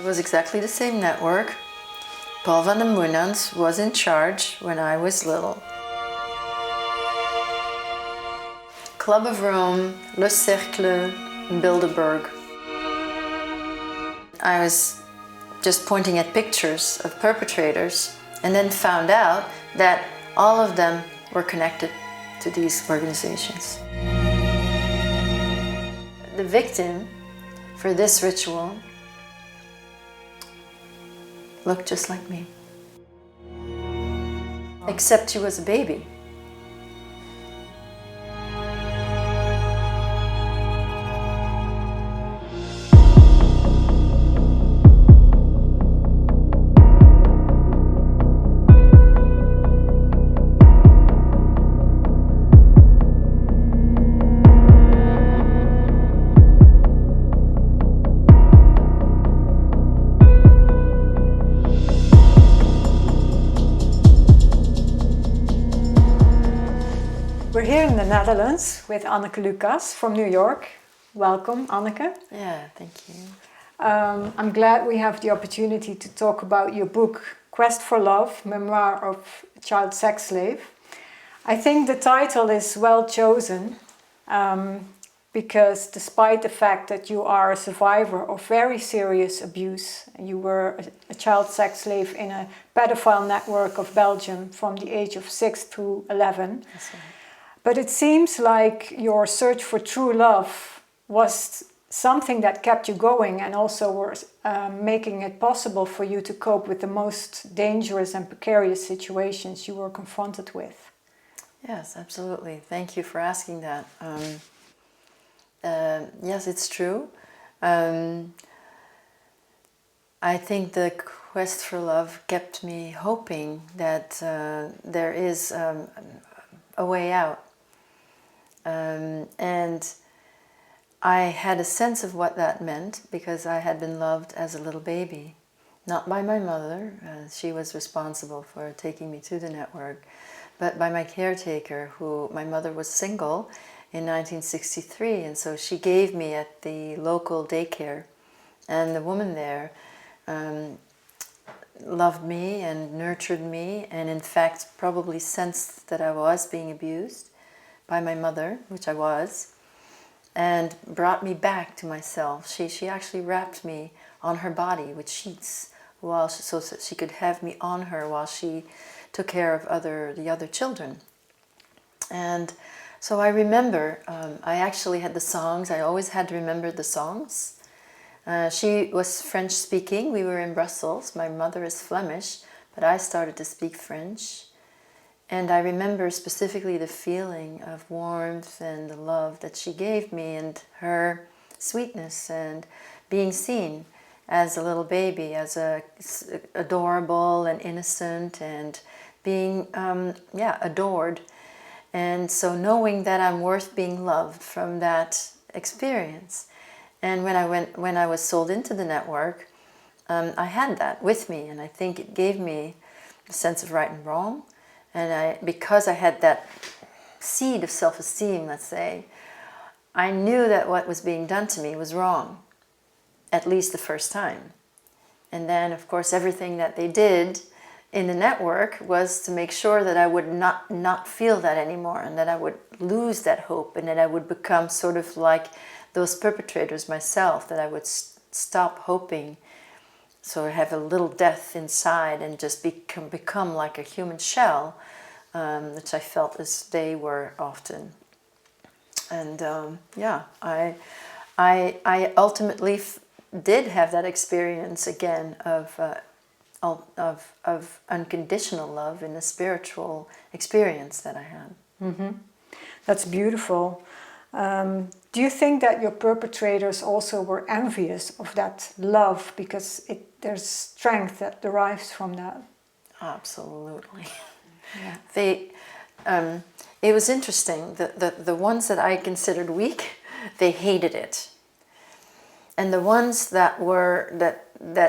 It was exactly the same network. Paul van den Moenans was in charge when I was little. Club of Rome, Le Cercle, Bilderberg. I was just pointing at pictures of perpetrators and then found out that all of them were connected to these organizations. The victim for this ritual looked just like me. Except she was a baby. We're here in the Netherlands with Anneke Lucas from New York. Welcome, Anneke. Yeah, thank you. I'm glad we have the opportunity to talk about your book, Quest for Love, Memoir of a Child Sex Slave. I think the title is well chosen because despite the fact that you are a survivor of very serious abuse, you were a child sex slave in a pedophile network of Belgium from the age of 6 to 11. That's right. But it seems like your search for true love was something that kept you going and also was making it possible for you to cope with the most dangerous and precarious situations you were confronted with. Yes, absolutely. Thank you for asking that. Yes, it's true. I think the quest for love kept me hoping that there is a way out. And I had a sense of what that meant because I had been loved as a little baby, not by my mother, she was responsible for taking me to the network, but by my caretaker, who my mother was single in 1963, and so she gave me at the local daycare, and the woman there loved me and nurtured me, and in fact probably sensed that I was being abused by my mother, which I was, and brought me back to myself. She actually wrapped me on her body with sheets so that she could have me on her while she took care of the other children. And so I remember, I actually had the songs, I always had to remember the songs. She was French speaking, we were in Brussels, my mother is Flemish, but I started to speak French. And I remember specifically the feeling of warmth and the love that she gave me and her sweetness and being seen as a little baby, as adorable and innocent and being, adored. And so knowing that I'm worth being loved from that experience. And when I was sold into the network, I had that with me, and I think it gave me a sense of right and wrong. And because I had that seed of self-esteem, let's say, I knew that what was being done to me was wrong, at least the first time. And then, of course, everything that they did in the network was to make sure that I would not feel that anymore, and that I would lose that hope, and that I would become sort of like those perpetrators myself, that I would stop hoping. So I have a little death inside and just become like a human shell, which I felt as they were often. And I ultimately did have that experience again of unconditional love in the spiritual experience that I had. Mm-hmm. That's beautiful. Do you think that your perpetrators also were envious of that love because there's strength that derives from that? Absolutely. Yeah. It was interesting. The ones that I considered weak, they hated it, and the ones that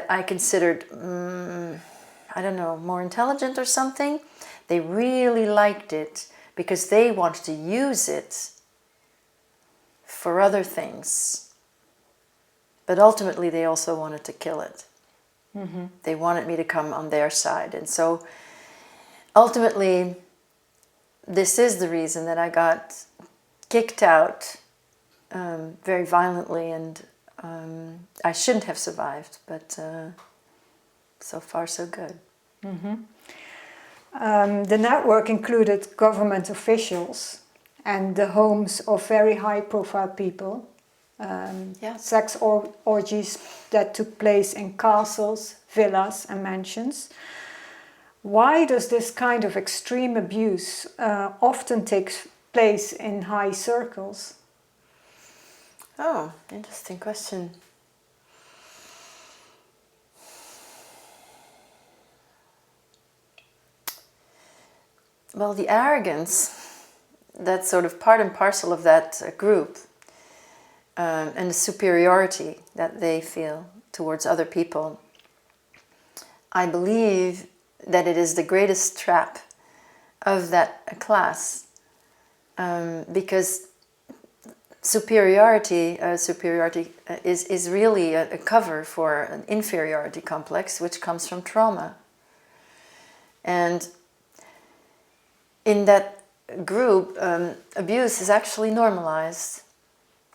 I considered, I don't know, more intelligent or something, they really liked it because they wanted to use it for other things. But ultimately they also wanted to kill it. They wanted me to come on their side. And so ultimately, this is the reason that I got kicked out very violently, and I shouldn't have survived, but so far so good. The network included government officials and the homes of very high-profile people. Sex orgies that took place in castles, villas and mansions. Why does this kind of extreme abuse often take place in high circles? Oh, interesting question. Well, the arrogance, that's sort of part and parcel of that group, and the superiority that they feel towards other people. I believe that it is the greatest trap of that class, because superiority is really a cover for an inferiority complex, which comes from trauma. And in that group, abuse is actually normalized.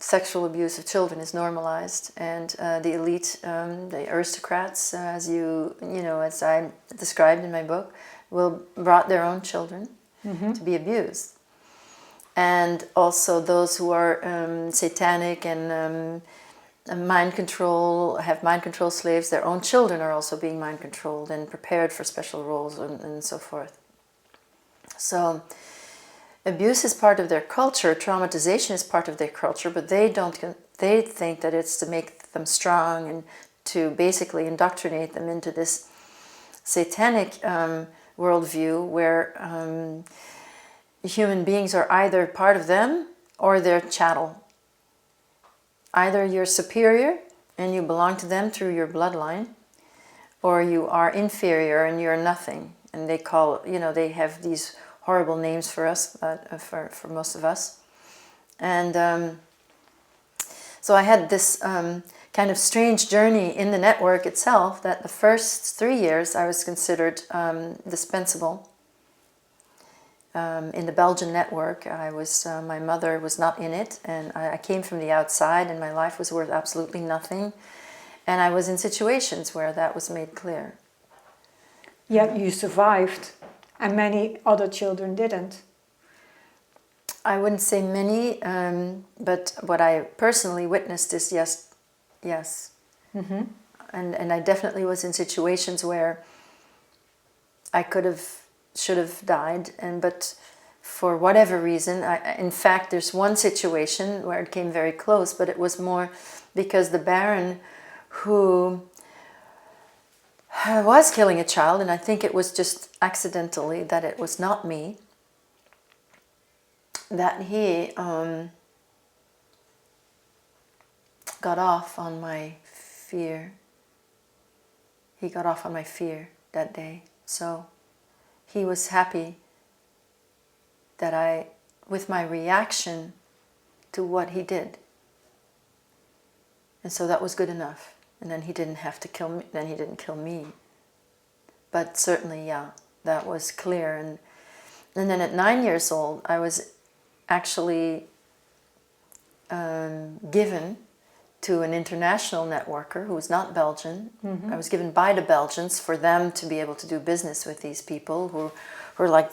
Sexual abuse of children is normalized, and the elite, the aristocrats, as as I described in my book, brought their own children to be abused. And also those who are satanic and mind control, have mind control slaves, their own children are also being mind controlled and prepared for special roles and so forth. So abuse is part of their culture, traumatization is part of their culture, but they think that it's to make them strong and to basically indoctrinate them into this satanic worldview where human beings are either part of them or their chattel. Either you're superior and you belong to them through your bloodline, or you are inferior and you're nothing. And they have these horrible names for us, for most of us. And so I had this kind of strange journey in the network itself, that the first 3 years I was considered dispensable. In the Belgian network, my mother was not in it, and I came from the outside, and my life was worth absolutely nothing. And I was in situations where that was made clear. Yet you survived, and many other children didn't. I wouldn't say many, but what I personally witnessed is yes. Mm-hmm. And I definitely was in situations where I should have died, but for whatever reason, in fact, there's one situation where it came very close, but it was more because the Baron who was killing a child, and I think it was just accidentally that it was not me, that he got off on my fear. He got off on my fear that day. So he was happy that with my reaction to what he did. And so that was good enough. And then he didn't have to kill me, then he didn't kill me. But certainly, yeah, that was clear. And then at 9 years old, I was actually given to an international networker who was not Belgian. Mm-hmm. I was given by the Belgians for them to be able to do business with these people who are like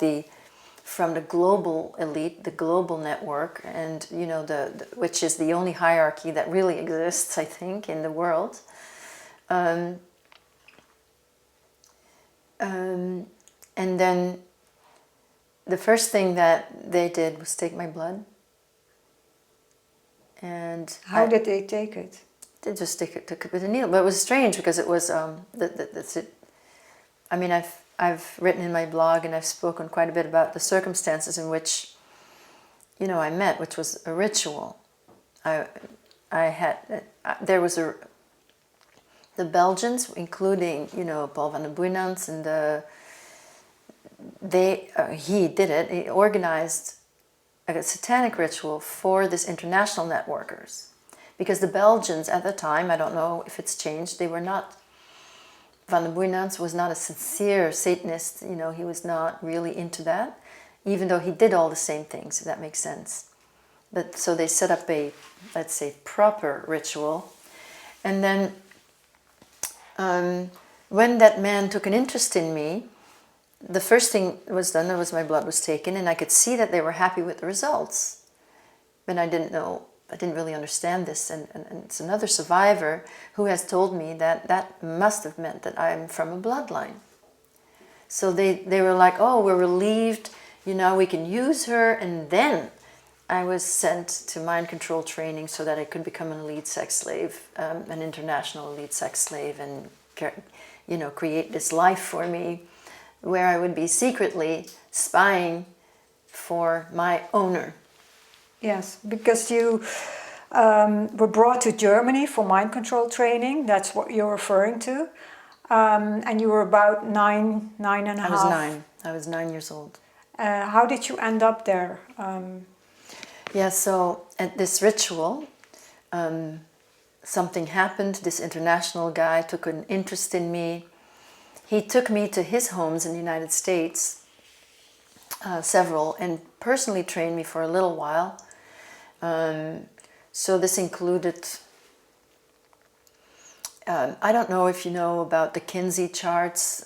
from the global elite, the global network, and which is the only hierarchy that really exists, I think, in the world. And then the first thing that they did was take my blood. And how did they take it? They just took it with a needle. But it was strange because it was that's it. I mean, I've written in my blog and I've spoken quite a bit about the circumstances in which I met, which was a ritual. The Belgians, including Paul van den Boeinans, and he did it. He organized a satanic ritual for this international networkers, because the Belgians at the time, I don't know if it's changed, they were not Van den Boeynants was not a sincere Satanist. You know, he was not really into that, even though he did all the same things, if that makes sense. But so they set up a, let's say, proper ritual. And then when that man took an interest in me, the first thing was done was my blood was taken, and I could see that they were happy with the results. And I didn't really understand this. And it's another survivor who has told me that that must have meant that I'm from a bloodline. So they were like, oh, we're relieved, you know, we can use her. And then I was sent to mind control training so that I could become an elite sex slave, an international elite sex slave, and, you know, create this life for me where I would be secretly spying for my owner. Yes, because you were brought to Germany for mind control training. That's what you're referring to. And you were about nine and a half. I was 9. I was 9 years old. How did you end up there? Yeah, so at this ritual, something happened. This international guy took an interest in me. He took me to his homes in the United States, several, and personally trained me for a little while. So this included, I don't know if you know about the Kinsey charts.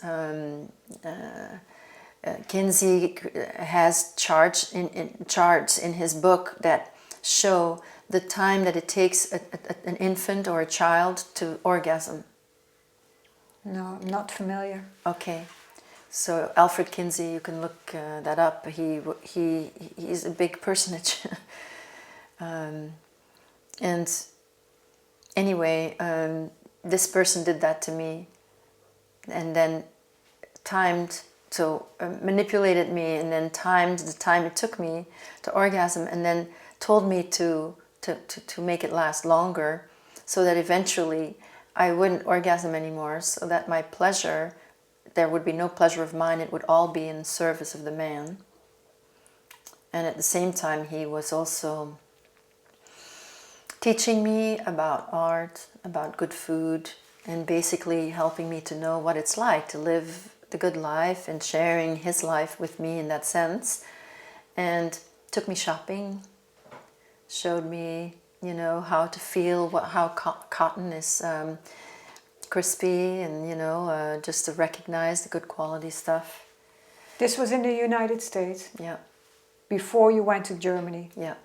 Kinsey has charts in his book that show the time that it takes an infant or a child to orgasm. No, I'm not familiar. Okay, so Alfred Kinsey, you can look that up. He's a big personage. And anyway, this person did that to me, and then manipulated me, and then timed the time it took me to orgasm, and then told me to make it last longer, so that eventually I wouldn't orgasm anymore, so that my pleasure, there would be no pleasure of mine, it would all be in service of the man. And at the same time, he was also teaching me about art, about good food, and basically helping me to know what it's like to live the good life and sharing his life with me in that sense. And took me shopping, showed me, you know, how to feel how cotton is crispy, and, you know, just to recognize the good quality stuff. This was in the United States? Yeah. Before you went to Germany? Yeah.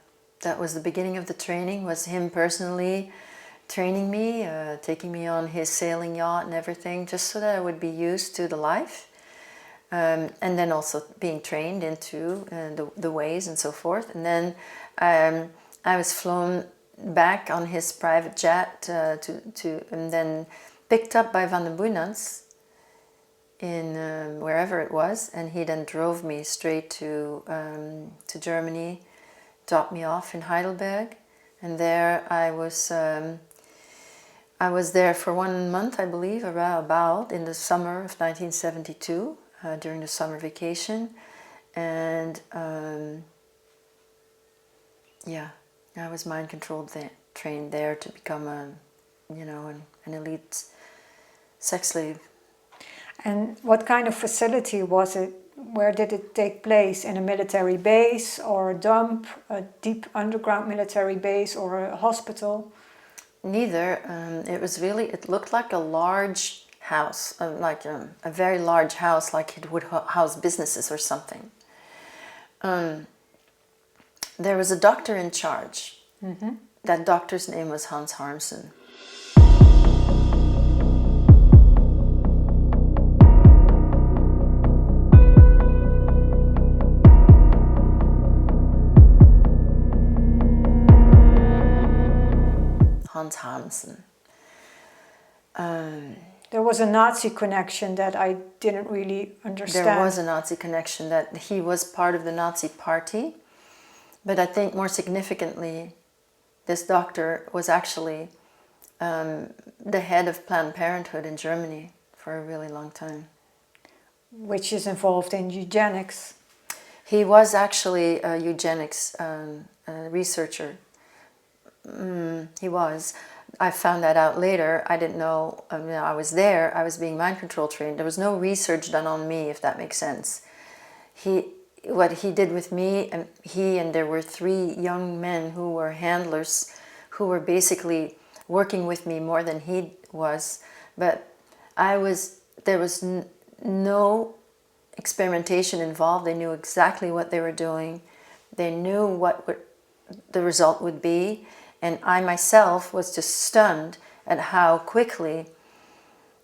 That was the beginning of the training, was him personally training me, taking me on his sailing yacht and everything, just so that I would be used to the life. And then also being trained into the ways and so forth. And then I was flown back on his private jet and then picked up by Van den Boeynants in wherever it was, and he then drove me straight to Germany, dropped me off in Heidelberg, and there I was there for 1 month, I believe, about in the summer of 1972, during the summer vacation, and yeah, I was mind controlled trained there to become an elite sex slave. And what kind of facility was it? Where did it take place? In a military base or a dump, a deep underground military base, or a hospital? Neither. It looked like a large house, like a very large house, like it would house businesses or something. There was a doctor in charge. Mm-hmm. That doctor's name was Hans Harmsen. Hans Harmsen. There was a Nazi connection that I didn't really understand. There was a Nazi connection, that he was part of the Nazi party. But I think more significantly, this doctor was actually the head of Planned Parenthood in Germany for a really long time. Which is involved in eugenics. He was actually a eugenics researcher. He was. I found that out later. I didn't know, I was there, I was being mind control trained. There was no research done on me, if that makes sense. What he did with me, and there were 3 young men who were handlers, who were basically working with me more than he was. But there was no experimentation involved. They knew exactly what they were doing. They knew what the result would be. And I myself was just stunned at how quickly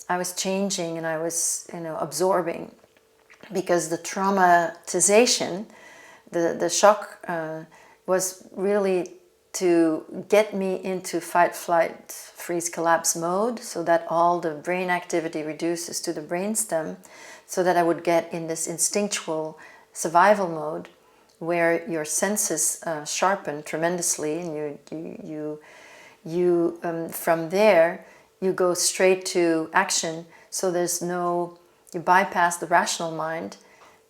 I was changing and I was, absorbing. Because the traumatization, the shock was really to get me into fight, flight, freeze, collapse mode, so that all the brain activity reduces to the brainstem, so that I would get in this instinctual survival mode where your senses sharpen tremendously, and you from there you go straight to action. So you bypass the rational mind,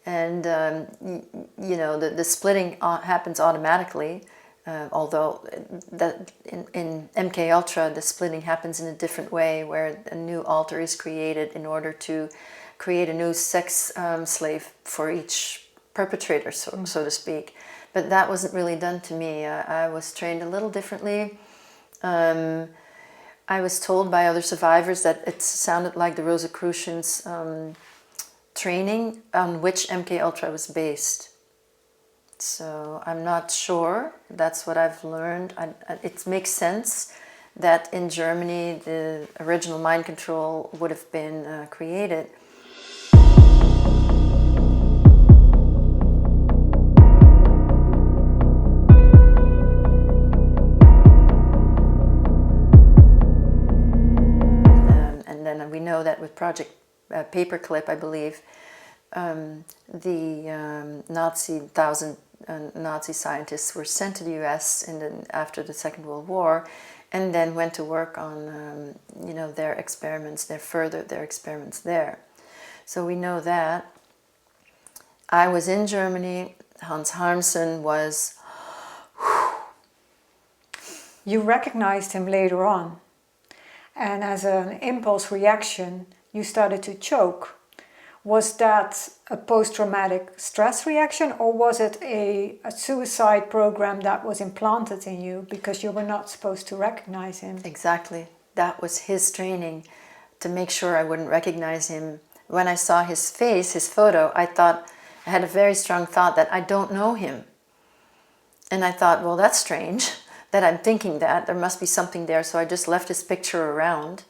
and the splitting happens automatically. Although that in MK Ultra, the splitting happens in a different way, where a new alter is created in order to create a new sex slave for each perpetrator, so to speak. But that wasn't really done to me. I was trained a little differently. I was told by other survivors that it sounded like the Rosicrucians training on which MK Ultra was based. So I'm not sure. That's what I've learned. It makes sense that in Germany the original mind control would have been created. And then we know that with Project Paperclip, I believe, the Nazi scientists were sent to the U.S. after the Second World War, and then went to work on their experiments. They furthered their experiments there. So we know that. I was in Germany. Hans Harmsen was. You recognized him later on, and as an impulse reaction, you started to choke. Was that a post-traumatic stress reaction, or was it a suicide program that was implanted in you because you were not supposed to recognize him? Exactly. That was his training, to make sure I wouldn't recognize him. When I saw his face, his photo, I had a very strong thought that I don't know him. And I thought, well, that's strange that I'm thinking that. There must be something there, so I just left his picture around.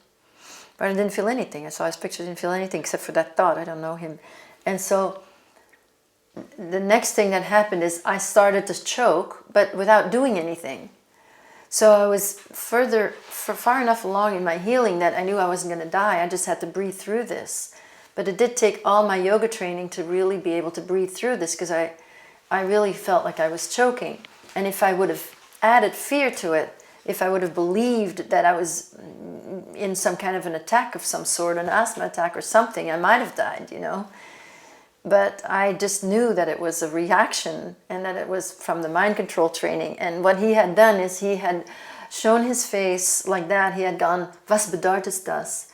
But I didn't feel anything. I saw his picture, didn't feel anything except for that thought, I don't know him. And so the next thing that happened is I started to choke, but without doing anything. So I was far enough along in my healing that I knew I wasn't going to die. I just had to breathe through this. But it did take all my yoga training to really be able to breathe through this, because I really felt like I was choking. And if I would have added fear to it, if I would have believed that I was in some kind of an attack of some sort, an asthma attack or something, I might have died, But I just knew that it was a reaction and that it was from the mind control training. And what he had done is he had shown his face like that. He had gone, was bedeutet das?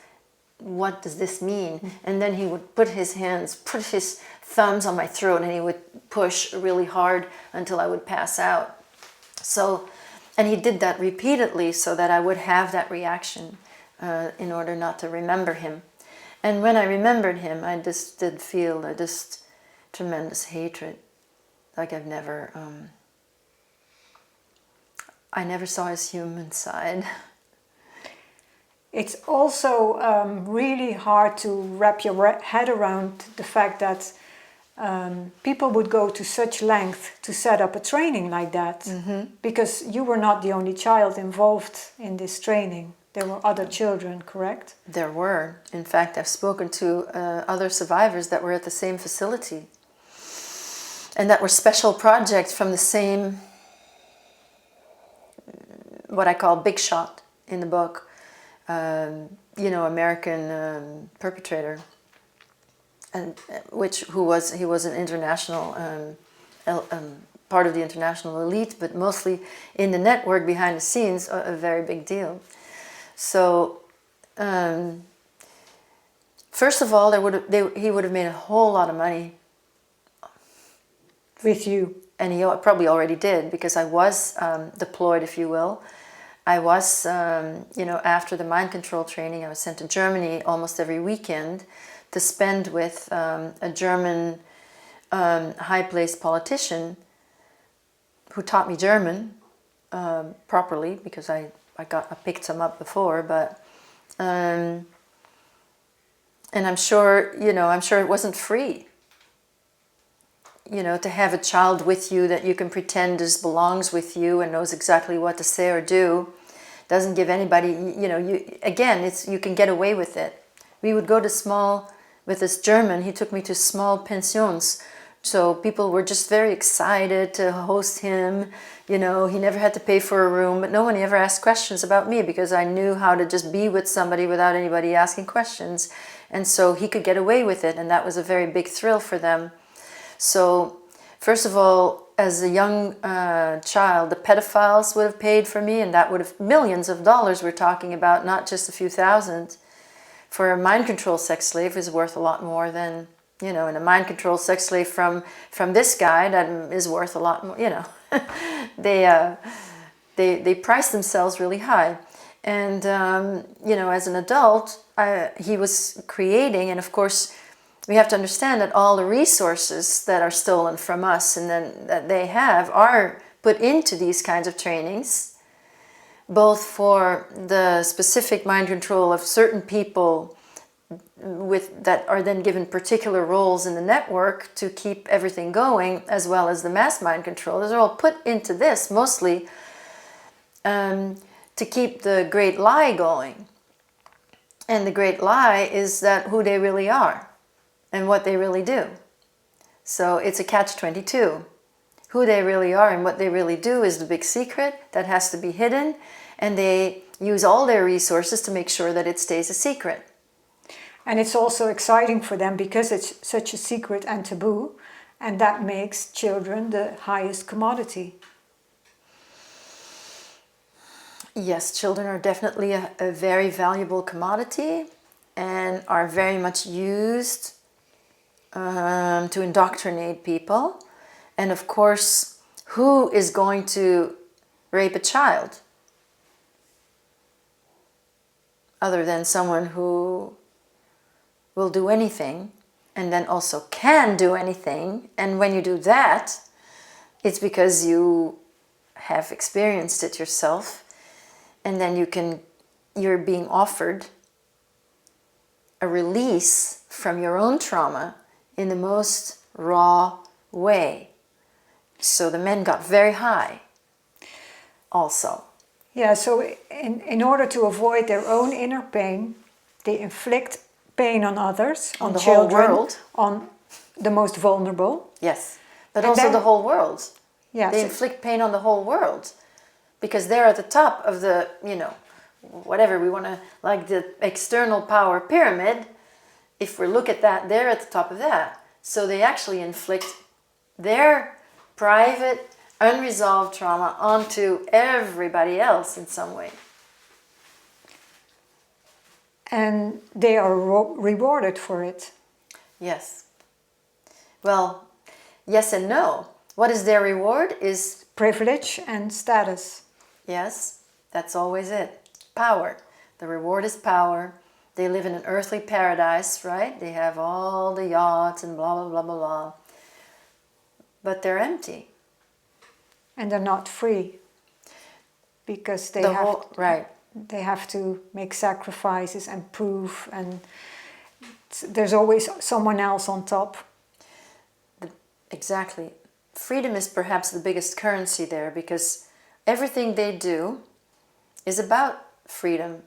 What does this mean? And then he would put his thumbs on my throat, and he would push really hard until I would pass out. And he did that repeatedly so that I would have that reaction in order not to remember him. And when I remembered him, I just did feel tremendous hatred. Like I never saw his human side. It's also really hard to wrap your head around the fact that people would go to such length to set up a training like that, because you were not the only child involved in this training. There were other children, correct? There were. In fact, I've spoken to other survivors that were at the same facility, and that were special projects from the same, what I call big shot in the book, American perpetrator. And he was an international part of the international elite, but mostly in the network behind the scenes, a very big deal. So, first of all, he would have made a whole lot of money. With you. And he probably already did, because I was deployed, if you will. I was, after the mind control training, I was sent to Germany almost every weekend to spend with a German high-placed politician who taught me German properly, because I picked some up before, but and I'm sure it wasn't free. To have a child with you that you can pretend belongs with you and knows exactly what to say or do, doesn't give anybody, you can get away with it. We would go to with this German, he took me to small pensions. So people were just very excited to host him. He never had to pay for a room, but no one ever asked questions about me, because I knew how to just be with somebody without anybody asking questions. And so he could get away with it, and that was a very big thrill for them. So, first of all, as a young child, the pedophiles would have paid for me, and that would have millions of dollars we're talking about, not just a few thousand. For a mind control sex slave is worth a lot more than, and a mind control sex slave from this guy that is worth a lot more, They price themselves really high. And, as an adult, he was creating, and of course, we have to understand that all the resources that are stolen from us and then that they have are put into these kinds of trainings, both for the specific mind control of certain people that are then given particular roles in the network to keep everything going, as well as the mass mind control. Those are all put into this mostly to keep the great lie going. And the great lie is that who they really are and what they really do. So it's a catch-22. Who they really are and what they really do is the big secret that has to be hidden, and they use all their resources to make sure that it stays a secret. And it's also exciting for them because it's such a secret and taboo, and that makes children the highest commodity. Yes, children are definitely a very valuable commodity and are very much used to indoctrinate people. And of course, who is going to rape a child other than someone who will do anything and then also can do anything? And when you do that, it's because you have experienced it yourself, and then you're being offered a release from your own trauma in the most raw way. So the men got very high also. Yeah, so in order to avoid their own inner pain, they inflict pain on others, on the children, whole world. On the most vulnerable. Yes, but And also then, the whole world. Yeah, They inflict pain on the whole world because they're at the top of the, whatever we want to, like the external power pyramid. If we look at that, they're at the top of that. So they actually inflict their private, unresolved trauma onto everybody else in some way. And they are rewarded for it. Yes. Well, yes and no. What is their reward is... privilege and status. Yes, that's always it. Power. The reward is power. They live in an earthly paradise, right? They have all the yachts and blah, blah, blah, blah, blah. But they're empty. And they're not free. Because they they have to make sacrifices and prove, and there's always someone else on top. Exactly. Freedom is perhaps the biggest currency there, because everything they do is about freedom.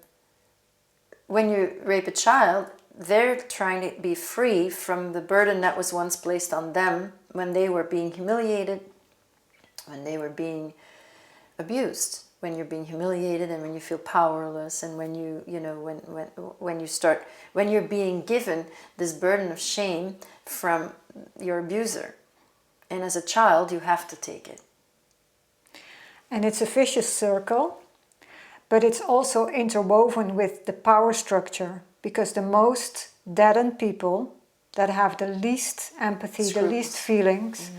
When you rape a child, they're trying to be free from the burden that was once placed on them when they were being humiliated, when they were being abused. When you're being humiliated and when you feel powerless, and when when you're being given this burden of shame from your abuser. And as a child, you have to take it. And it's a vicious circle, but it's also interwoven with the power structure, because the most deadened people that have the least empathy, the least feelings,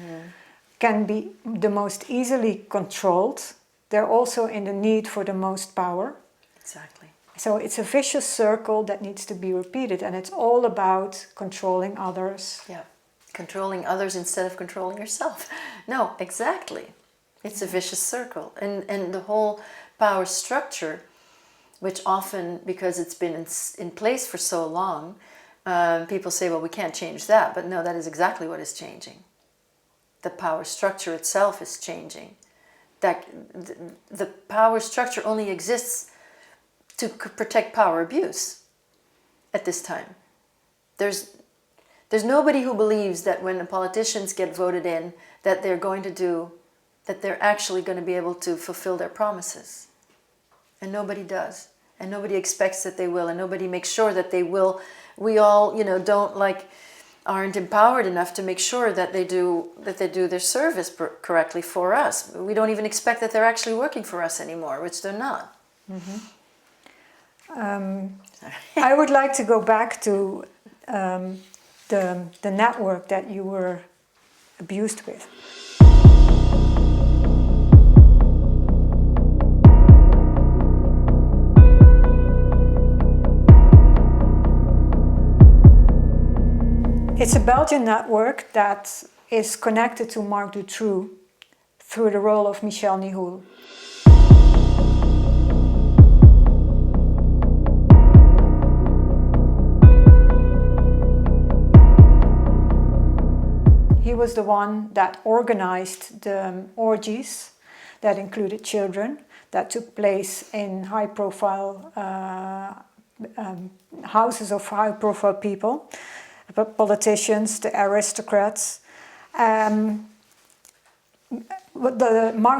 can be the most easily controlled. They're also in the need for the most power. Exactly. So it's a vicious circle that needs to be repeated, and it's all about controlling others. Yeah. Controlling others instead of controlling yourself. No, exactly. It's a vicious circle. And the whole power structure, which often, because it's been in place for so long, people say, well, we can't change that. But no, that is exactly what is changing. The power structure itself is changing. That the power structure only exists to protect power abuse at this time. There's nobody who believes that when the politicians get voted in, that they're actually going to be able to fulfill their promises. And nobody does. And nobody expects that they will. And nobody makes sure that they will. We all, aren't empowered enough to make sure that they do their service correctly for us. We don't even expect that they're actually working for us anymore, which they're not. Mm-hmm. I would like to go back to the network that you were abused with. It's a Belgian network that is connected to Marc Dutroux through the role of Michel Nihoul. He was the one that organized the orgies that included children that took place in high-profile houses of high-profile people, politicians, the aristocrats. Marc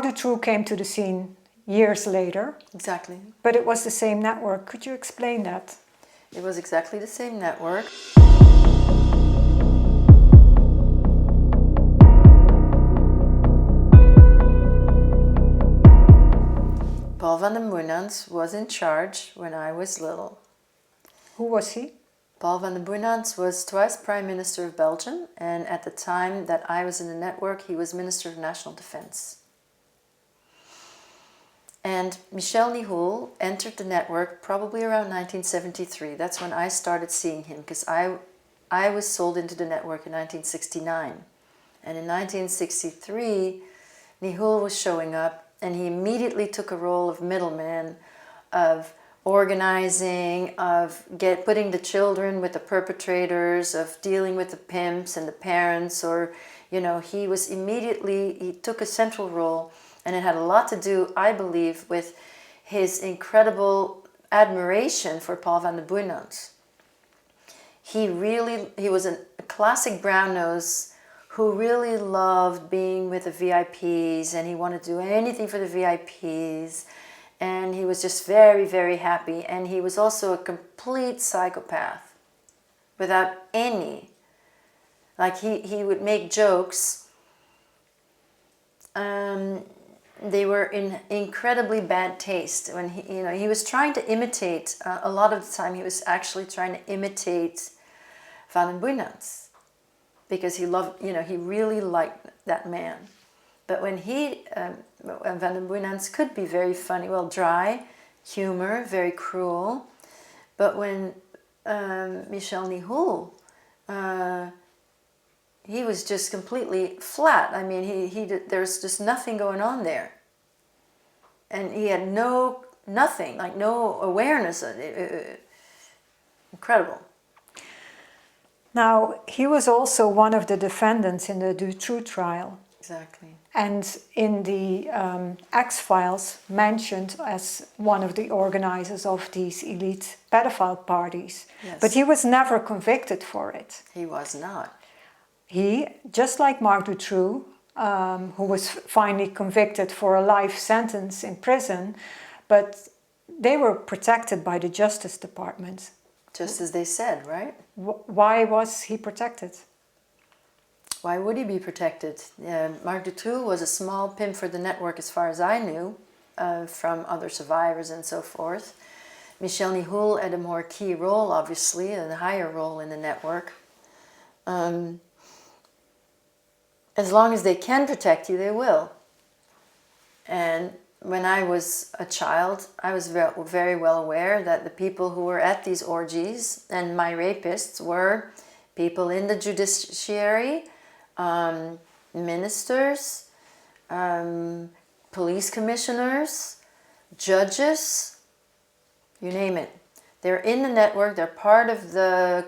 Dutroux came to the scene years later. Exactly. But it was the same network. Could you explain that? It was exactly the same network. Paul van den Boeynants was in charge when I was little. Who was he? Paul van den Boeynants was twice Prime Minister of Belgium, and at the time that I was in the network, he was Minister of National Defense. And Michel Nihoul entered the network probably around 1973. That's when I started seeing him, because I was sold into the network in 1969. And in 1963, Nihoul was showing up, and he immediately took a role of middleman, of organizing, of putting the children with the perpetrators, of dealing with the pimps and the parents, or, he took a central role, and it had a lot to do, I believe, with his incredible admiration for Paul van den Boeynants. He was a classic brown-nose who really loved being with the VIPs, and he wanted to do anything for the VIPs. And he was just very, very happy. And he was also a complete psychopath, without any. Like, he would make jokes. They were in incredibly bad taste. When he was trying to imitate, a lot of the time he was actually trying to imitate Van den Boeynants, because he really liked that man. But when Van den Boeynants could be very funny, dry humor, very cruel. But when Michel Nihoul, he was just completely flat. I mean, there's just nothing going on there. And he had nothing, like no awareness. Incredible. Now, he was also one of the defendants in the Dutroux trial. Exactly. And in the X-Files, mentioned as one of the organizers of these elite pedophile parties. Yes. But he was never convicted for it. He was not. He, just like Marc Dutroux, who was finally convicted for a life sentence in prison, but they were protected by the Justice Department. Just as they said, right? Why was he protected? Why would he be protected? Marc Dutroux was a small pimp for the network as far as I knew. from other survivors and so forth. Michel Nihoul had a more key role, obviously, a higher role in the network. As long as they can protect you, they will. And when I was a child, I was very well aware that the people who were at these orgies and my rapists were people in the judiciary, ministers, police commissioners, judges, you name it. They're in the network, they're part of the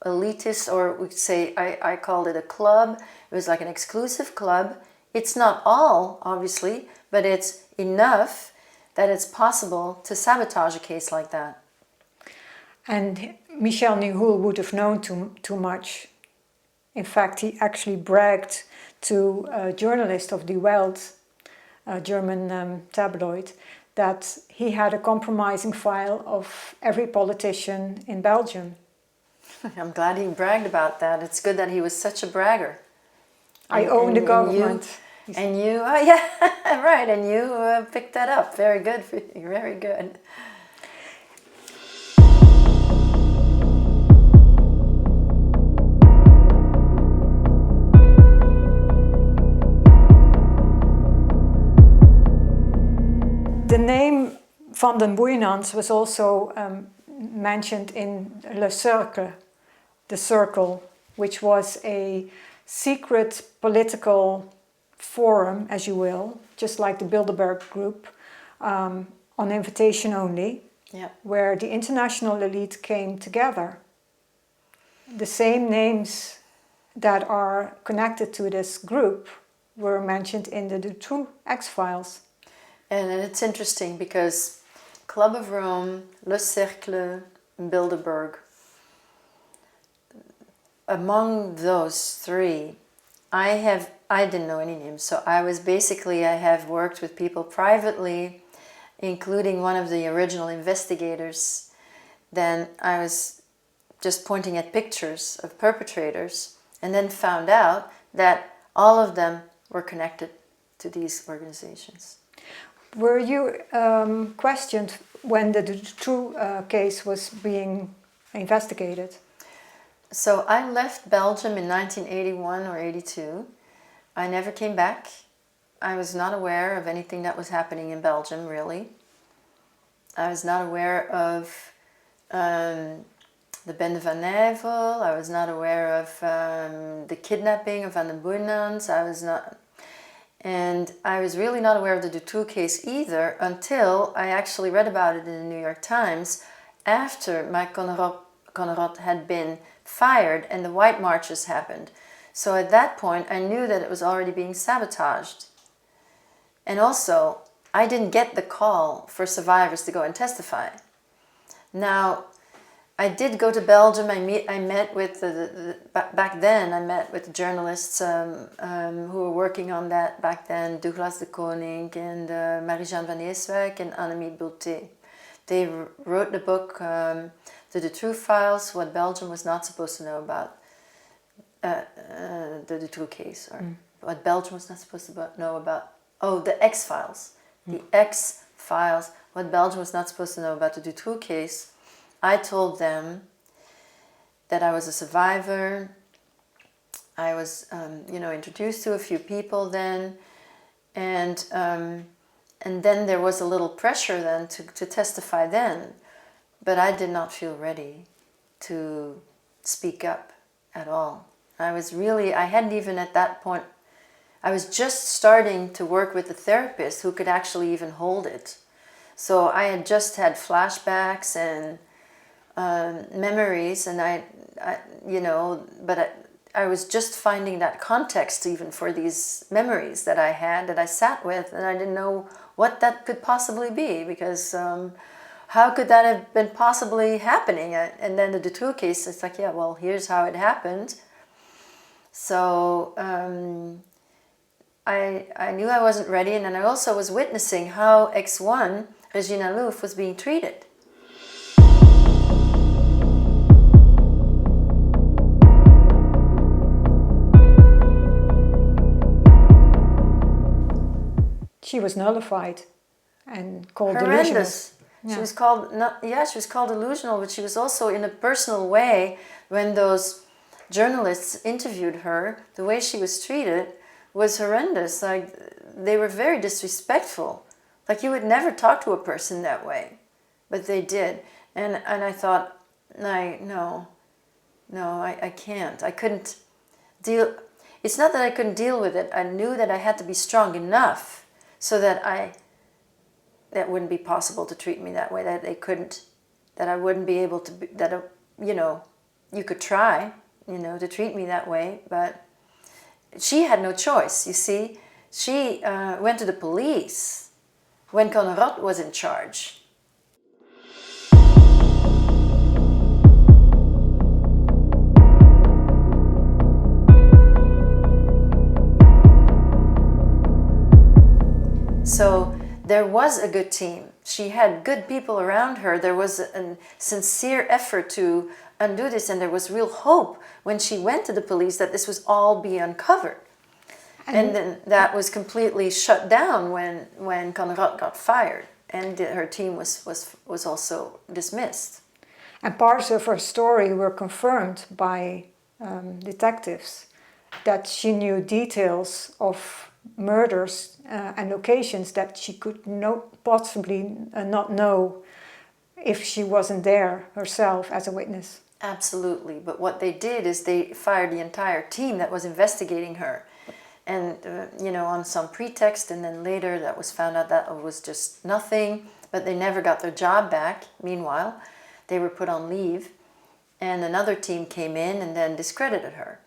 elitist, or we could say, I called it a club. It was like an exclusive club. It's not all, obviously, but it's enough that it's possible to sabotage a case like that. And Michel Nihoul would have known too much. In fact, he actually bragged to a journalist of Die Welt, a German tabloid, that he had a compromising file of every politician in Belgium. I'm glad he bragged about that. It's good that he was such a bragger. I own the government. And you, oh yeah, right, and you picked that up. Very good, very good. The name Van den Booyenans was also mentioned in Le Cercle, the Circle, which was a secret political forum, as you will, just like the Bilderberg Group, on invitation only, where the international elite came together. The same names that are connected to this group were mentioned in the Dutroux X-Files. And it's interesting because Club of Rome, Le Cercle, Bilderberg, among those three, I didn't know any names, so I have worked with people privately, including one of the original investigators. Then I was just pointing at pictures of perpetrators and then found out that all of them were connected to these organizations. Were you questioned when the Dutroux case was being investigated? So I left Belgium in 1981 or 82. I never came back. I was not aware of anything that was happening in Belgium, really. I was not aware of the Bende van Nijvel. I was not aware of the kidnapping of Van den Booyenans. And I was really not aware of the Dutroux case either until I actually read about it in the New York Times after Mike Connerot had been fired and the White Marches happened. So at that point I knew that it was already being sabotaged. And also, I didn't get the call for survivors to go and testify. Now, I did go to Belgium. I met with back then. I met with journalists who were working on that back then. Douglas de Koning and Marie-Jeanne van Eerswijk and Annemie Bulté. They wrote the book, The Dutroux Files: What Belgium Was Not Supposed to Know About the Dutroux Case, or what Belgium was not supposed to know about. Oh, the X-Files. The X-Files: What Belgium Was Not Supposed to Know About the Dutroux Case. I told them that I was a survivor. I was, introduced to a few people then, and then there was a little pressure then to testify then, but I did not feel ready to speak up at all. I hadn't even at that point. I was just starting to work with a therapist who could actually even hold it. So I had just had flashbacks and memories, and I was just finding that context even for these memories that I had, that I sat with, and I didn't know what that could possibly be, because how could that have been possibly happening? And then the Dutroux case, it's like, yeah, well, here's how it happened. So I knew I wasn't ready, and then I also was witnessing how X1, Regina Louf, was being treated. She was nullified. and called delusional. Horrendous. Yeah. She was called she was called delusional, but she was also in a personal way. When those journalists interviewed her, the way she was treated was horrendous. Like, they were very disrespectful. Like, you would never talk to a person that way, but they did. And I thought, no, I can't. I couldn't deal. It's not that I couldn't deal with it. I knew that I had to be strong enough so that that wouldn't be possible to treat me that way. That they couldn't. That I wouldn't be able to. You could try, to treat me that way, but she had no choice. You see, she went to the police when Conrad was in charge. So there was a good team. She had good people around her. There was a sincere effort to undo this, and there was real hope when she went to the police that this was all be uncovered. And then that was completely shut down when Conrad got fired, and her team was also dismissed. And parts of her story were confirmed by detectives, that she knew details of murders and locations that she could possibly not know if she wasn't there herself as a witness. Absolutely, but what they did is they fired the entire team that was investigating her, and on some pretext, and then later that was found out that it was just nothing, but they never got their job back. Meanwhile, they were put on leave, and another team came in and then discredited her.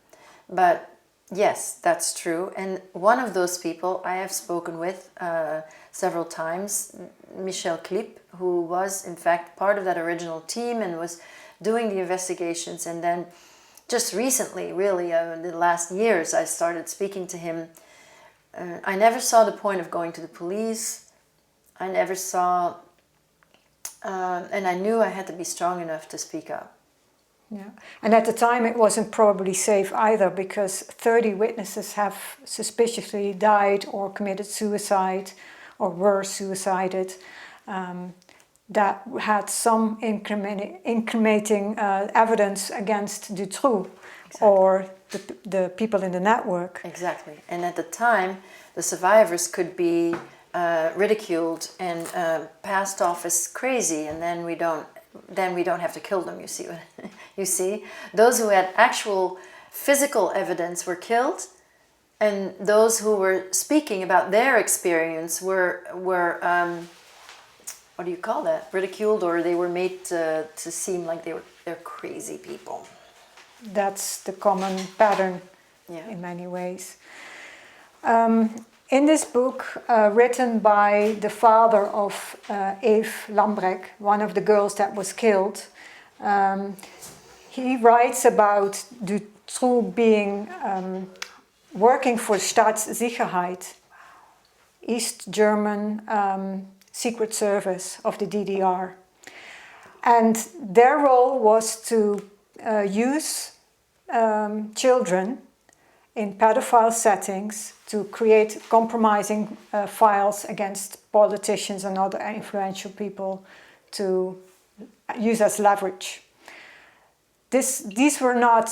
But yes, that's true. And one of those people I have spoken with several times, Michel Kliep, who was in fact part of that original team and was doing the investigations. And then just recently, really, in the last years, I started speaking to him. I never saw the point of going to the police. I never saw, and I knew I had to be strong enough to speak up. Yeah, and at the time it wasn't probably safe either, because 30 witnesses have suspiciously died or committed suicide or were suicided, that had some incriminating evidence against Dutroux. Exactly. Or the people in the network. Exactly, and at the time the survivors could be ridiculed and passed off as crazy, and then we don't have to kill them. You see, those who had actual physical evidence were killed, and those who were speaking about their experience were what do you call that? Ridiculed, or they were made to seem like they're crazy people. That's the common pattern, yeah, in many ways. In this book, written by the father of Eve Lambrecht, one of the girls that was killed, he writes about Dutroux being working for Staatssicherheit, East German secret service of the DDR. And their role was to use children in pedophile settings to create compromising files against politicians and other influential people to use as leverage. These were not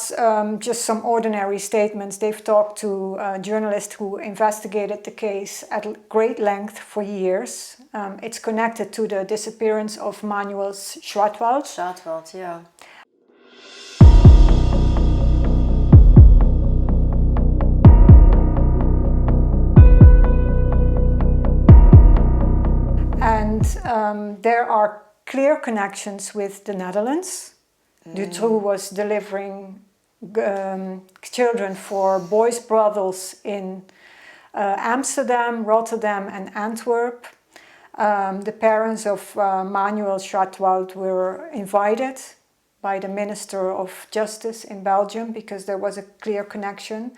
just some ordinary statements. They've talked to journalists who investigated the case at great length for years. It's connected to the disappearance of Manuel Schratwald. Schratwald, yeah. And there are clear connections with the Netherlands. Dutroux was delivering children for boys' brothels in Amsterdam, Rotterdam and Antwerp. The parents of Manuel Schratwald were invited by the Minister of Justice in Belgium because there was a clear connection.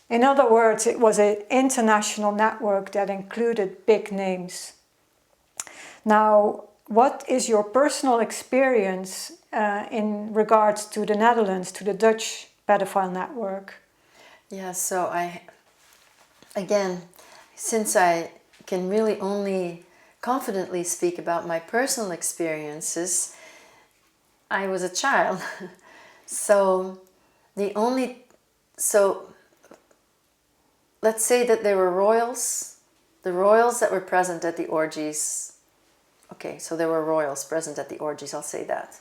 In other words, it was an international network that included big names. Now, what is your personal experience in regards to the Netherlands, to the Dutch pedophile network? Yeah, so again, since I can really only confidently speak about my personal experiences. I was a child. So let's say that there were royals, the royals that were present at the orgies. Okay, so there were royals present at the orgies, I'll say that.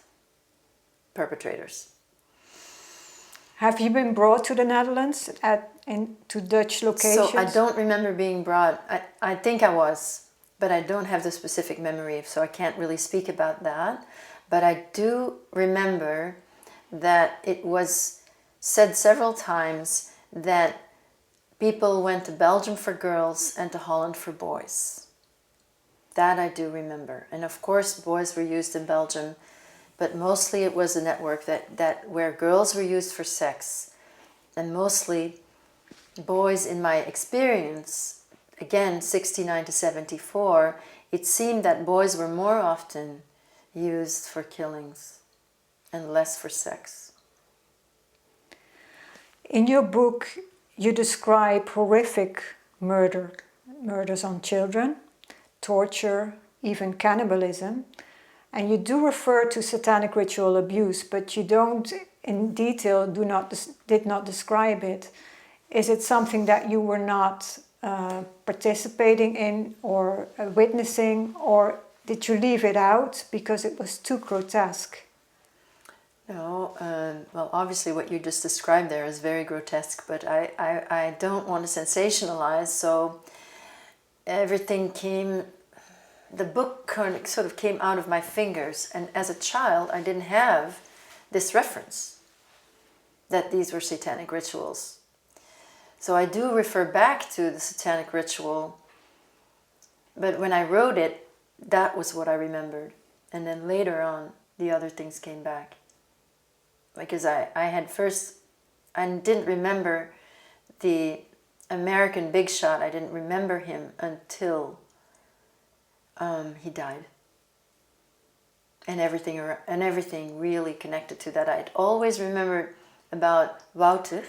Perpetrators. Have you been brought to the Netherlands to Dutch locations? So I don't remember being brought. I think I was, but I don't have the specific memory, so I can't really speak about that. But I do remember that it was said several times that people went to Belgium for girls and to Holland for boys. That I do remember. And of course, boys were used in Belgium, but mostly it was a network that where girls were used for sex. And mostly boys, in my experience, again, 69 to 74, it seemed that boys were more often used for killings and less for sex. In your book, you describe horrific murders on children, torture, even cannibalism, and you do refer to satanic ritual abuse, but you don't, in detail, did not describe it. Is it something that you were not participating in or witnessing, or did you leave it out because it was too grotesque? No, well, obviously what you just described there is very grotesque, but I don't want to sensationalize, so everything came, the book sort of came out of my fingers, and as a child I didn't have this reference that these were satanic rituals. So I do refer back to the satanic ritual, but when I wrote it, that was what I remembered, and then later on the other things came back. Because I didn't remember the American big shot. I didn't remember him until he died, and everything really connected to that. I'd always remembered about Wouter,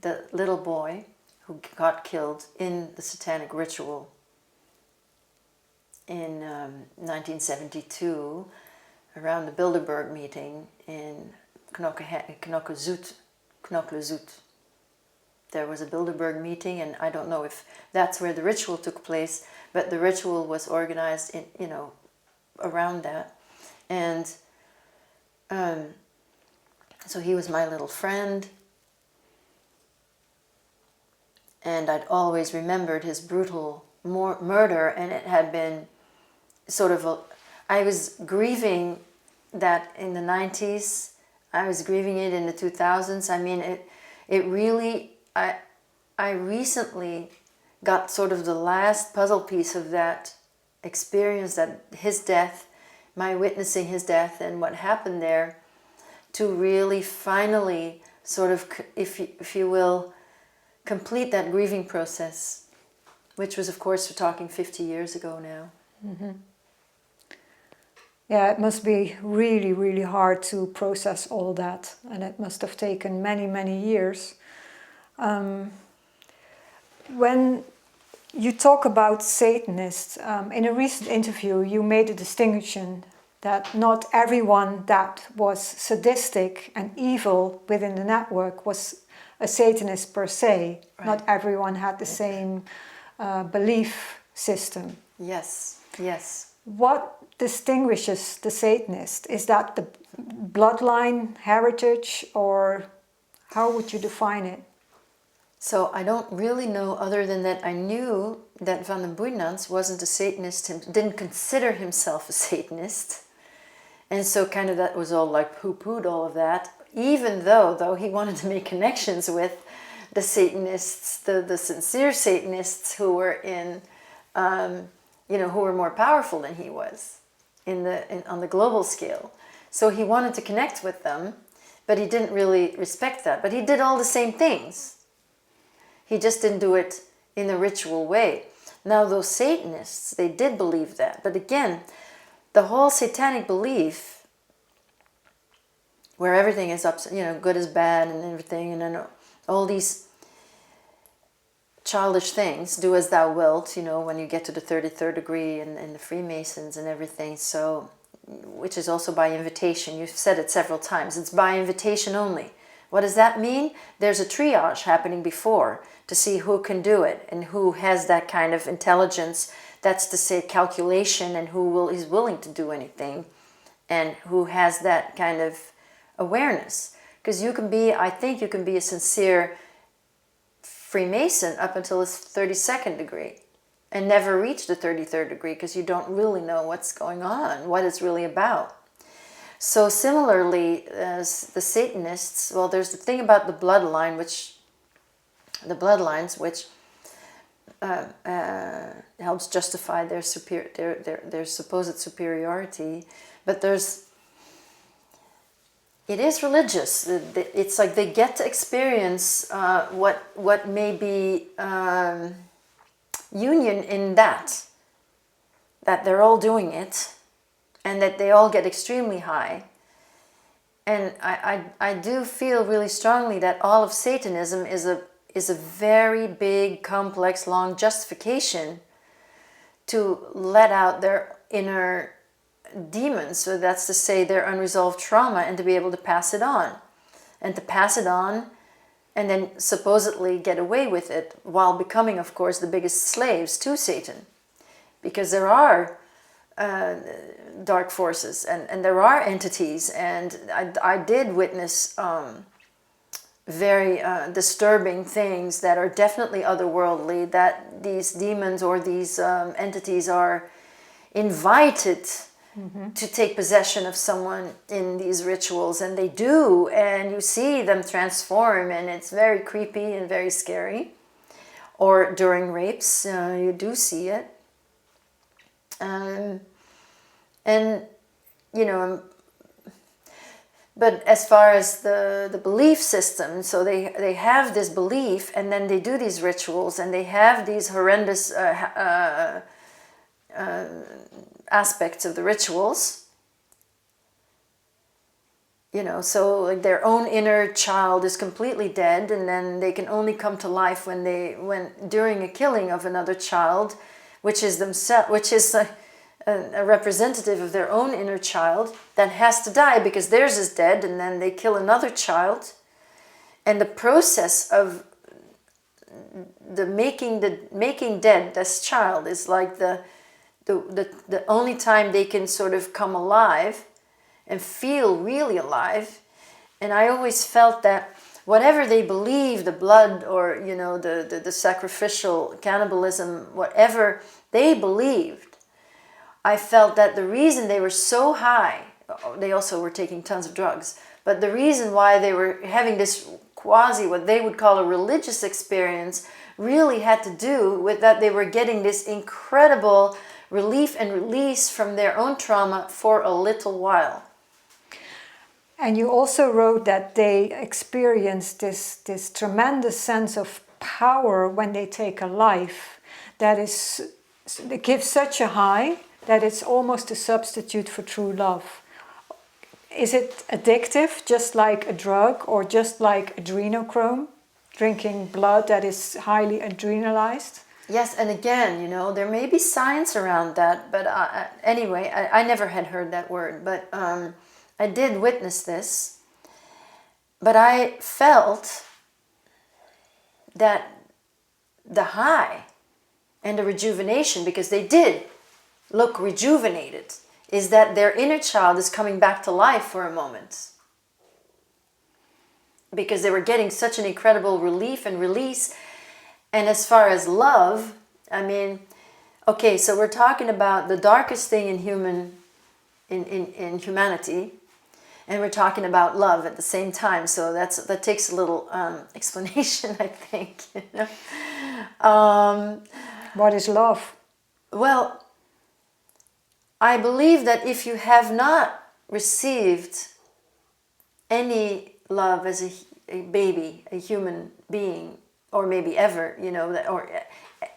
the little boy who got killed in the satanic ritual in 1972, around the Bilderberg meeting in Knokke Zoet. There was a Bilderberg meeting, and I don't know if that's where the ritual took place, but the ritual was organized in, around that. And so he was my little friend, and I'd always remembered his brutal murder, and it had been sort of I was grieving that in the 90s. I was grieving it in the 2000s. I mean, it really, I recently got sort of the last puzzle piece of that experience, that his death, my witnessing his death and what happened there, to really finally sort of, if you will, complete that grieving process, which was, of course, we're talking 50 years ago now. Mm-hmm. Yeah, it must be really, really hard to process all that, and it must have taken many, many years. When you talk about Satanists, in a recent interview you made a distinction that not everyone that was sadistic and evil within the network was a Satanist per se. Right. Not everyone had the same belief system. Yes, yes. What distinguishes the Satanist? Is that the bloodline, heritage, or how would you define it? So I don't really know, other than that I knew that Van den Boeynants wasn't a Satanist, didn't consider himself a Satanist. And so kind of that was all like poo-pooed all of that, even though he wanted to make connections with the Satanists, the sincere Satanists who were in, who were more powerful than he was on the global scale. So he wanted to connect with them, but he didn't really respect that. But he did all the same things. He just didn't do it in a ritual way. Now those Satanists, they did believe that. But again, the whole satanic belief, where everything is good is bad and everything, and then all these childish things, do as thou wilt, when you get to the 33rd degree and the Freemasons and everything. So, which is also by invitation. You've said it several times. It's by invitation only. What does that mean? There's a triage happening before to see who can do it and who has that kind of intelligence. That's to say calculation, and who is willing to do anything, and who has that kind of awareness. Because I think you can be a sincere Freemason up until the 32nd degree and never reach the 33rd degree, because you don't really know what's going on, what it's really about. So similarly, as the Satanists, well, there's the thing about the bloodlines, which helps justify their supposed superiority, but it is religious. It's like they get to experience what may be union in that they're all doing it, and that they all get extremely high. And I do feel really strongly that all of Satanism is a very big, complex, long justification to let out their inner demons. So that's to say their unresolved trauma, and to be able to pass it on. And to pass it on and then supposedly get away with it, while becoming, of course, the biggest slaves to Satan. Because there are dark forces, and there are entities, and I did witness very disturbing things that are definitely otherworldly, that these demons or these entities are invited to take possession of someone in these rituals, and they do, and you see them transform, and it's very creepy and very scary. Or during rapes, you do see it. But as far as the belief system, so they have this belief, and then they do these rituals, and they have these horrendous aspects of the rituals. So like their own inner child is completely dead, and then they can only come to life when during a killing of another child, which is a representative of their own inner child that has to die because theirs is dead, and then they kill another child. And the process of the making dead this child is like the only time they can sort of come alive and feel really alive. And I always felt that whatever they believe, the blood or the sacrificial cannibalism, whatever they believed, I felt that the reason they were so high, they also were taking tons of drugs, but the reason why they were having this what they would call a religious experience, really had to do with that they were getting this incredible relief and release from their own trauma for a little while. And you also wrote that they experience this tremendous sense of power when they take a life that gives such a high that it's almost a substitute for true love. Is it addictive, just like a drug, or just like adrenochrome, drinking blood that is highly adrenalized? Yes, and again, there may be science around that, but anyway, I never had heard that word, but I did witness this. But I felt that the high and the rejuvenation, because they did look rejuvenated, is that their inner child is coming back to life for a moment. Because they were getting such an incredible relief and release. And as far as love, I mean, okay, so we're talking about the darkest thing in humanity, and we're talking about love at the same time. So that takes a little explanation, I think. What is love? Well, I believe that if you have not received any love as a baby, a human being, or maybe ever, or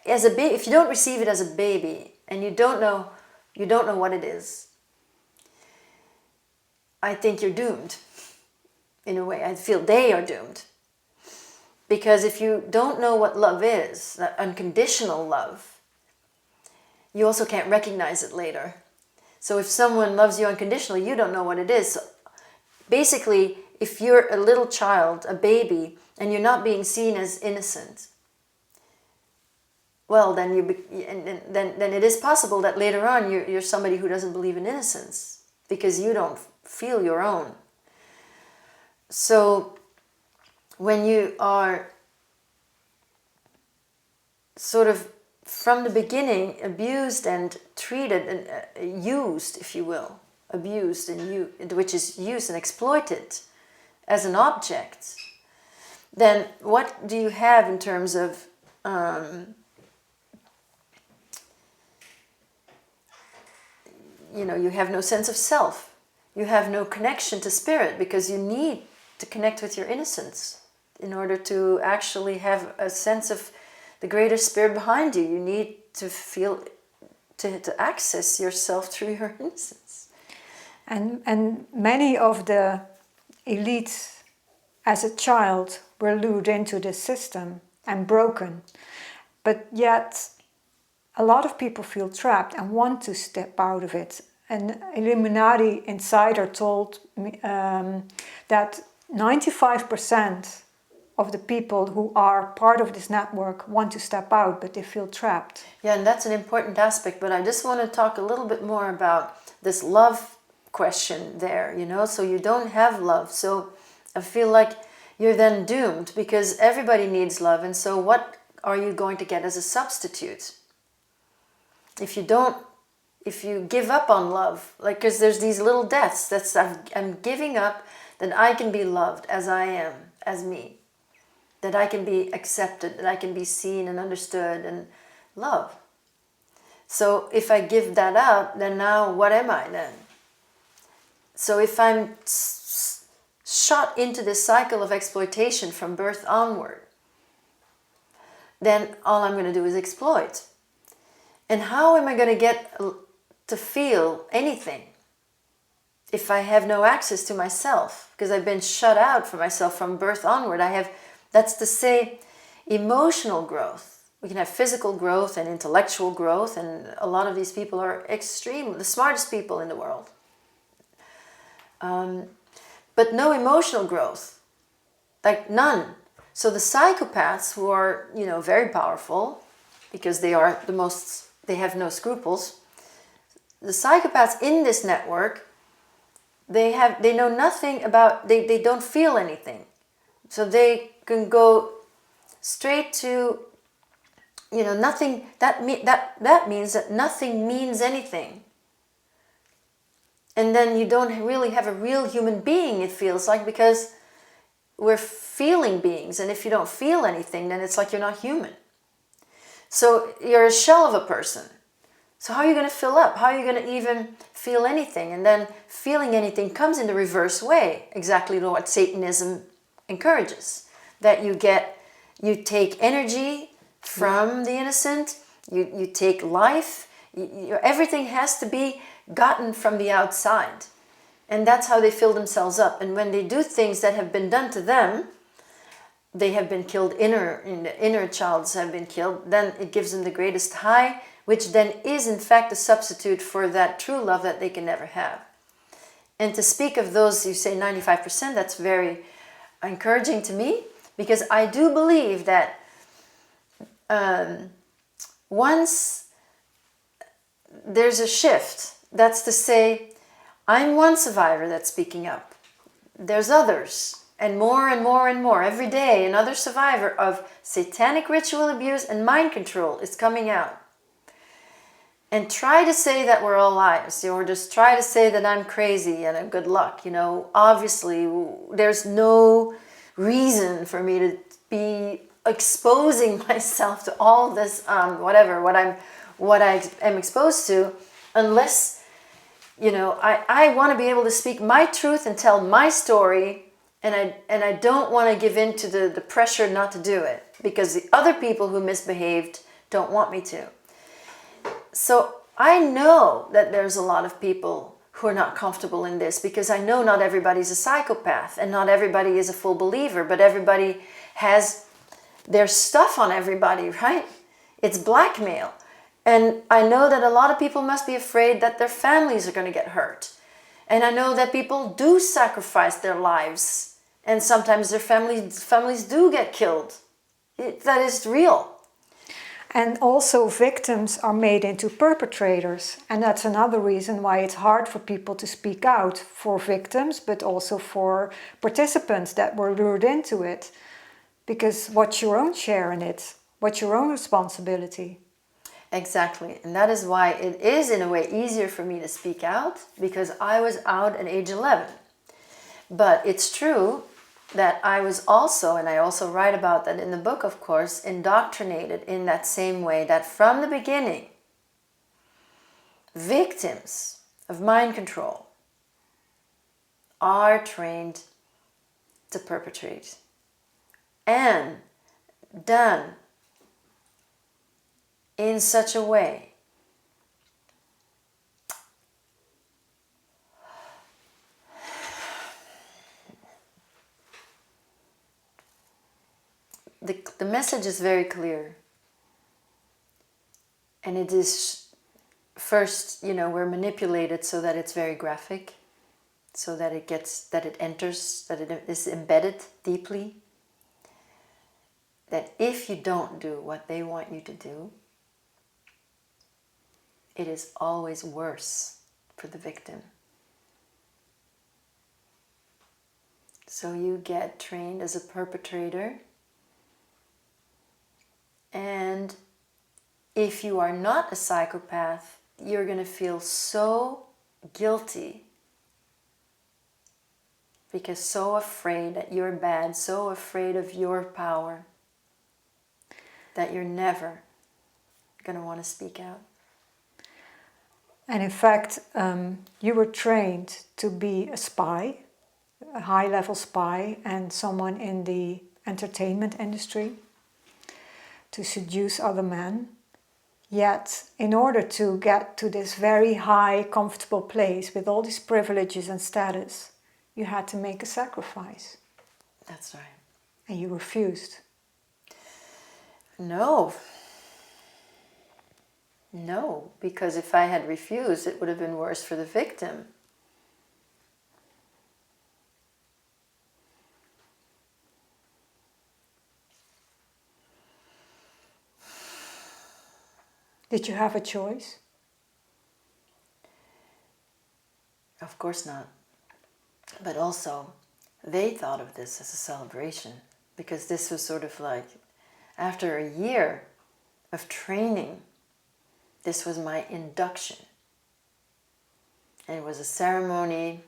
as a baby, if you don't receive it as a baby and you don't know what it is, I think you're doomed. In a way, I feel they are doomed, Because if you don't know what love is, that unconditional love, you also can't recognize it later. So if someone loves you unconditionally, you don't know what it is. So basically, if you're a little child, a baby, and you're not being seen as innocent, well, then then it is possible that later on you're somebody who doesn't believe in innocence because you don't feel your own. So when you are sort of from the beginning abused and treated and used, if you will, abused and which is used and exploited as an object, then what do you have in terms of you have no sense of self. You have no connection to spirit because you need to connect with your innocence in order to actually have a sense of the greater spirit behind you. You need to feel, to access yourself through your innocence. And many of the elites as a child were lured into this system and broken. But yet a lot of people feel trapped and want to step out of it. An Illuminati insider told me that 95% of the people who are part of this network want to step out, but they feel trapped. Yeah, and that's an important aspect, but I just want to talk a little bit more about this love question there, so you don't have love. So I feel like you're then doomed because everybody needs love, and so what are you going to get as a substitute? If you give up on love, like, because there's these little deaths, I'm giving up that I can be loved as I am, as me, that I can be accepted, that I can be seen and understood and loved. So if I give that up, then now what am I then? So if I'm shot into this cycle of exploitation from birth onward, then all I'm going to do is exploit. And how am I going to get to feel anything if I have no access to myself? Because I've been shut out from myself from birth onward. That's to say, emotional growth. We can have physical growth and intellectual growth, and a lot of these people are the smartest people in the world. But no emotional growth, like none. So the psychopaths who are, very powerful, because they have no scruples. The psychopaths in this network, they know nothing about, they don't feel anything. So they can go straight to, nothing, that means that nothing means anything. And then you don't really have a real human being, it feels like, because we're feeling beings. And if you don't feel anything, then it's like you're not human. So you're a shell of a person. So how are you going to fill up? How are you going to even feel anything? And then feeling anything comes in the reverse way, exactly what Satanism encourages. That you take energy from the innocent, you take life, everything has to be gotten from the outside. And that's how they fill themselves up. And when they do things that have been done to them, they have been killed, inner childs have been killed, then it gives them the greatest high, which then is in fact a substitute for that true love that they can never have. And to speak of those, you say 95%, that's very encouraging to me, because I do believe that once there's a shift, that's to say, I'm one survivor that's speaking up. There's others. And more and more and more. Every day, another survivor of satanic ritual abuse and mind control is coming out. And try to say that we're all liars, or just try to say that I'm crazy and good luck. Obviously, there's no reason for me to be exposing myself to all this, what I am exposed to, unless, I want to be able to speak my truth and tell my story. And I don't want to give in to the pressure not to do it, because the other people who misbehaved don't want me to. So I know that there's a lot of people who are not comfortable in this, because I know not everybody's a psychopath and not everybody is a full believer, but everybody has their stuff on everybody, right? It's blackmail. And I know that a lot of people must be afraid that their families are going to get hurt. And I know that people do sacrifice their lives. And sometimes their families do get killed. That is real. And also victims are made into perpetrators. And that's another reason why it's hard for people to speak out, for victims, but also for participants that were lured into it. Because what's your own share in it? What's your own responsibility? Exactly. And that is why it is in a way easier for me to speak out, because I was out at age 11. But it's true that I was also, and I also write about that in the book, of course, indoctrinated in that same way, that from the beginning, victims of mind control are trained to perpetrate, and done in such a way the message is very clear. And it is first, we're manipulated so that it's very graphic, so that it enters, that it is embedded deeply. That if you don't do what they want you to do, it is always worse for the victim. So you get trained as a perpetrator, and if you are not a psychopath, you're going to feel so guilty, because so afraid that you're bad, so afraid of your power, that you're never going to want to speak out. And in fact, you were trained to be a spy, a high-level spy, and someone in the entertainment industry, to seduce other men. Yet, in order to get to this very high, comfortable place with all these privileges and status, you had to make a sacrifice. That's right. And you refused. No, because if I had refused, it would have been worse for the victim. Did you have a choice? Of course not. But also, they thought of this as a celebration, because this was sort of like, after a year of training, this was my induction. And it was a ceremony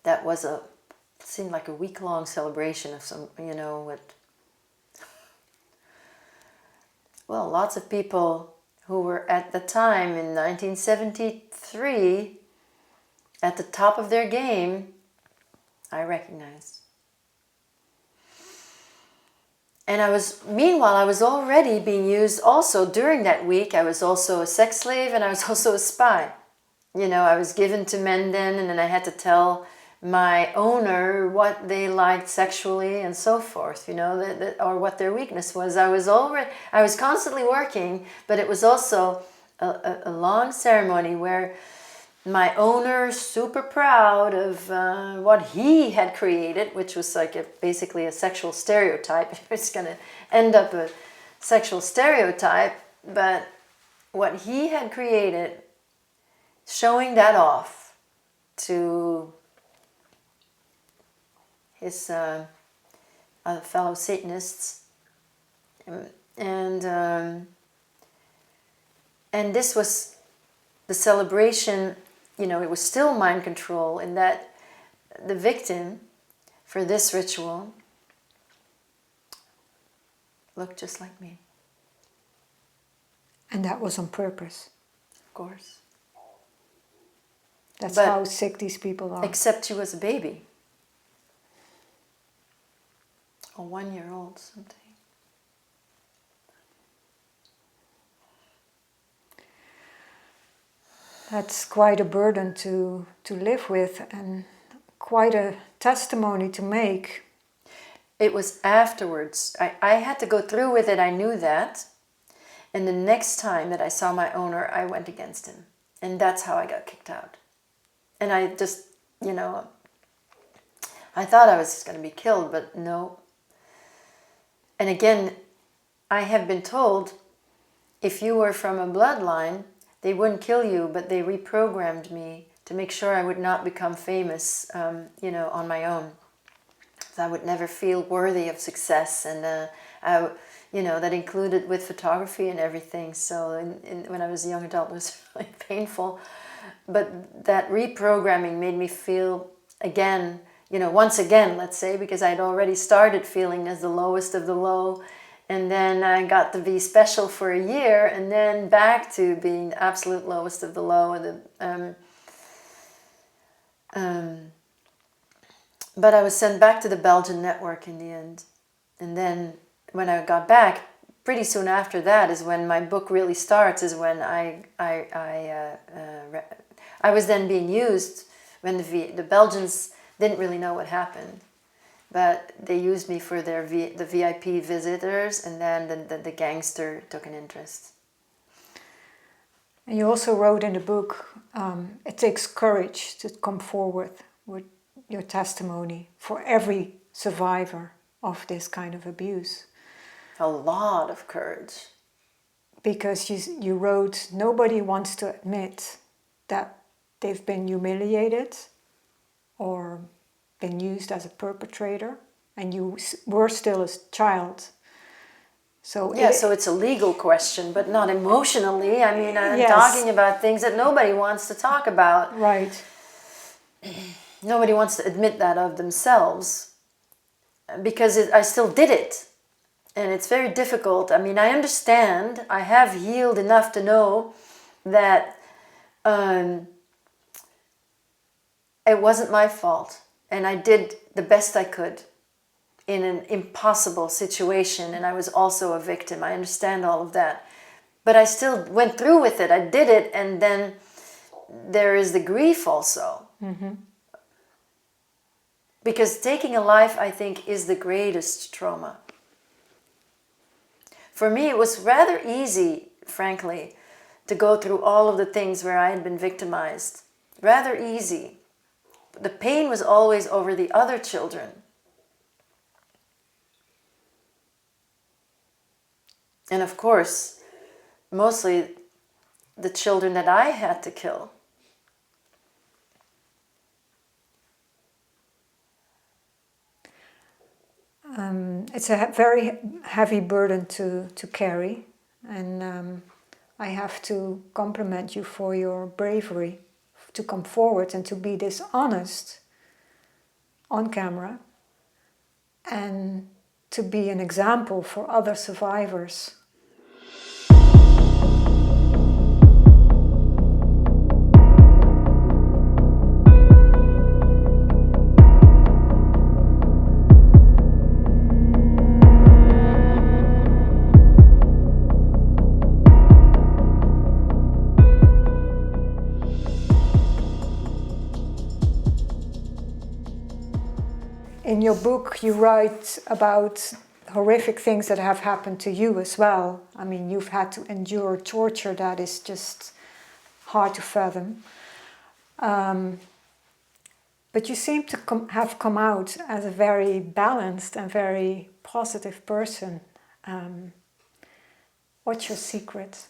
that seemed like a week-long celebration of some, with, well, lots of people who were at the time in 1973 at the top of their game, I recognized. And meanwhile, I was already being used also during that week. I was also a sex slave, and I was also a spy. I was given to men then, and then I had to tell my owner what they liked sexually and so forth, or what their weakness was. I was constantly working, but it was also a long ceremony where my owner, super proud of what he had created, which was like basically a sexual stereotype. It's going to end up a sexual stereotype, but what he had created, showing that off to his fellow Satanists, and this was the celebration. It was still mind control, in that the victim for this ritual looked just like me. And that was on purpose. Of course. That's how sick these people are. Except she was a baby. A 1-year-old something. That's quite a burden to live with, and quite a testimony to make. It was afterwards. I had to go through with it. I knew that. And the next time that I saw my owner, I went against him. And that's how I got kicked out. And I just, I thought I was just going to be killed, but no. And again, I have been told, if you were from a bloodline, they wouldn't kill you, but they reprogrammed me to make sure I would not become famous, on my own. So I would never feel worthy of success, and that included with photography and everything. So when I was a young adult, it was really painful. But that reprogramming made me feel again, once again, let's say, because I'd already started feeling as the lowest of the low. And then I got to be special for a year, and then back to being the absolute lowest of the low. But I was sent back to the Belgian network in the end. And then when I got back, pretty soon after that is when my book really starts, is when I was then being used when the Belgians didn't really know what happened. But they used me for the VIP visitors, and then the gangster took an interest. And you also wrote in the book, it takes courage to come forward with your testimony for every survivor of this kind of abuse. A lot of courage. Because you wrote, nobody wants to admit that they've been humiliated or been used as a perpetrator, and you were still a child. So so it's a legal question, but not emotionally. I mean, I'm yes. talking about things that nobody wants to talk about. Right. Nobody wants to admit that of themselves, because I still did it. And it's very difficult. I mean, I understand. I have healed enough to know that it wasn't my fault. And I did the best I could in an impossible situation. And I was also a victim. I understand all of that. But I still went through with it. I did it. And then there is the grief also. Mm-hmm. Because taking a life, I think, is the greatest trauma. For me, it was rather easy, frankly, to go through all of the things where I had been victimized. Rather easy. The pain was always over the other children. And of course, mostly the children that I had to kill. It's a very heavy burden to carry, and I have to compliment you for your bravery to come forward and to be this honest on camera, and to be an example for other survivors. In your book, you write about horrific things that have happened to you as well. I mean, you've had to endure torture that is just hard to fathom. But you seem to have come out as a very balanced and very positive person. What's your secret?